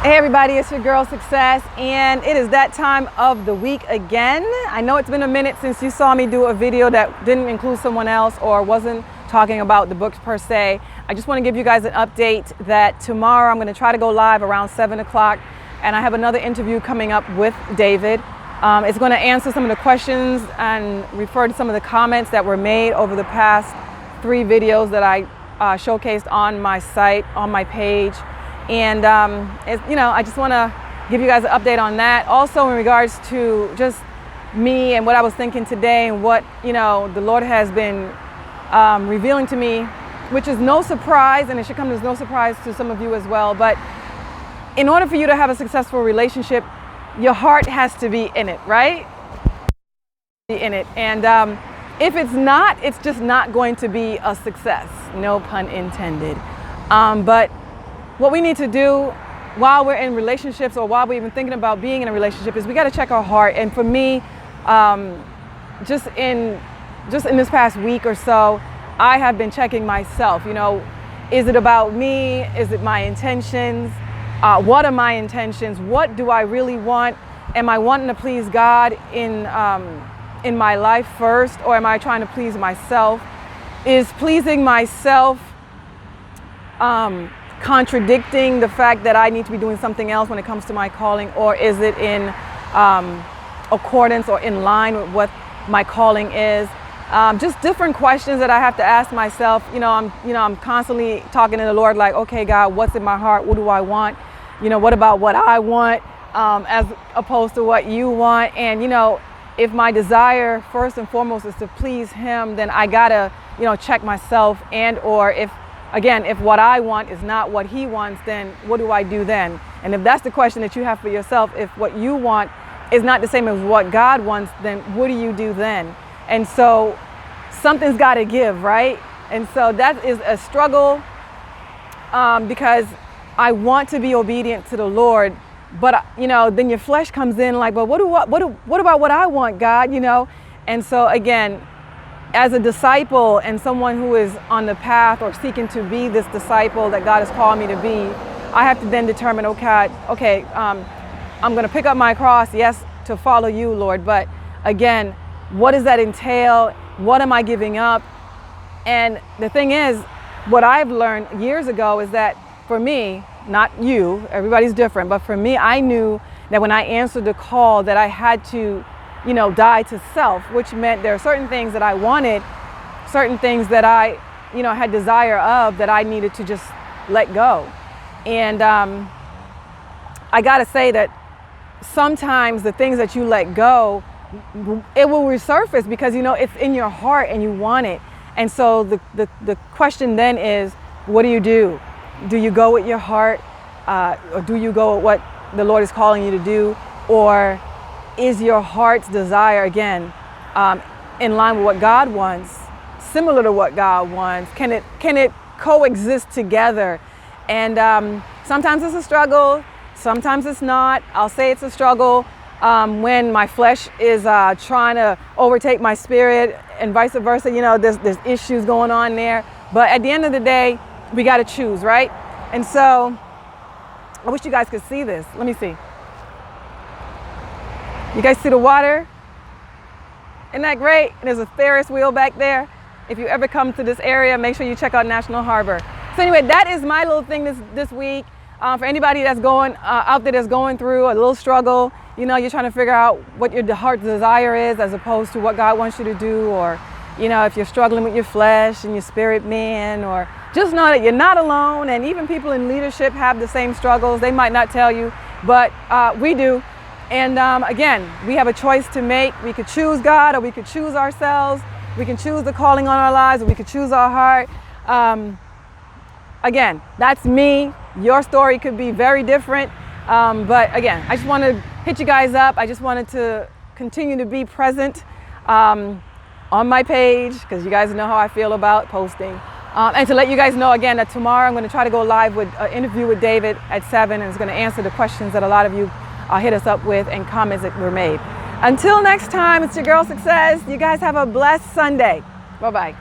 Hey everybody, it's your girl Success, and it is that time of the week again. I know it's been a minute since you saw me do a video that didn't include someone else or wasn't talking about the books per se. I just want to give you guys an update that tomorrow I'm going to try to go live around 7 o'clock, and I have another interview coming up with David. It's going to answer some of the questions and refer to some of the comments that were made over the past 3 videos that I showcased on my site, on my page. And I just want to give you guys an update on that. Also in regards to just me and what I was thinking today and what, the Lord has been revealing to me, which is no surprise, and it should come as no surprise to some of you as well. But in order for you to have a successful relationship, your heart has to be in it, right? In it. And if it's not, it's just not going to be a success. No pun intended. But what we need to do while we're in relationships, or while we're even thinking about being in a relationship, is we got to check our heart. And for me, just in this past week or so, I have been checking myself. Is it about me? Is it my intentions? What are my intentions? What do I really want? Am I wanting to please God in my life first, or am I trying to please myself? Is pleasing myself contradicting the fact that I need to be doing something else when it comes to my calling, or is it in accordance or in line with what my calling is? Just different questions that I have to ask myself. I'm constantly talking to the Lord, like, okay, God, what's in my heart? What do I want? What about what I want as opposed to what you want? And if my desire first and foremost is to please Him, then I gotta check myself. And or if what I want is not what He wants, then what do I do then? And if that's the question that you have for yourself, if what you want is not the same as what God wants, then what do you do then? And so something's got to give, right? And so that is a struggle because I want to be obedient to the Lord, but then your flesh comes in like, but what about what I want, God? And so again, as a disciple and someone who is on the path or seeking to be this disciple that God has called me to be, I have to then determine, okay, I'm going to pick up my cross, yes, to follow you, Lord. But again, what does that entail? What am I giving up? And the thing is, what I've learned years ago is that for me, not you, everybody's different, but for me, I knew that when I answered the call that I had to die to self, which meant there are certain things that I wanted, certain things that I, had desire of, that I needed to just let go. And I gotta say that sometimes the things that you let go, it will resurface because it's in your heart and you want it. And so the question then is, what do? Do you go with your heart, or do you go with what the Lord is calling you to do, or is your heart's desire, again, in line with what God wants, similar to what God wants? Can it coexist together? And sometimes it's a struggle, sometimes it's not. I'll say it's a struggle when my flesh is trying to overtake my spirit, and vice versa. There's issues going on there. But at the end of the day, we got to choose, right? And so I wish you guys could see this. Let me see. You guys see the water? Isn't that great? And there's a Ferris wheel back there. If you ever come to this area, make sure you check out National Harbor. So anyway, that is my little thing this week. For anybody that's going out there that's going through a little struggle, you're trying to figure out what your heart's desire is as opposed to what God wants you to do, or if you're struggling with your flesh and your spirit man, or just know that you're not alone. And even people in leadership have the same struggles. They might not tell you, but we do. And again, we have a choice to make. We could choose God, or we could choose ourselves. We can choose the calling on our lives, or we could choose our heart. Again, that's me. Your story could be very different. But again, I just want to hit you guys up. I just wanted to continue to be present on my page, because you guys know how I feel about posting. And to let you guys know again that tomorrow I'm going to try to go live with an interview with David at 7, and it's going to answer the questions that a lot of you hit us up with and comments that were made. Until next time, it's your girl Success. You guys have a blessed Sunday. Bye-bye.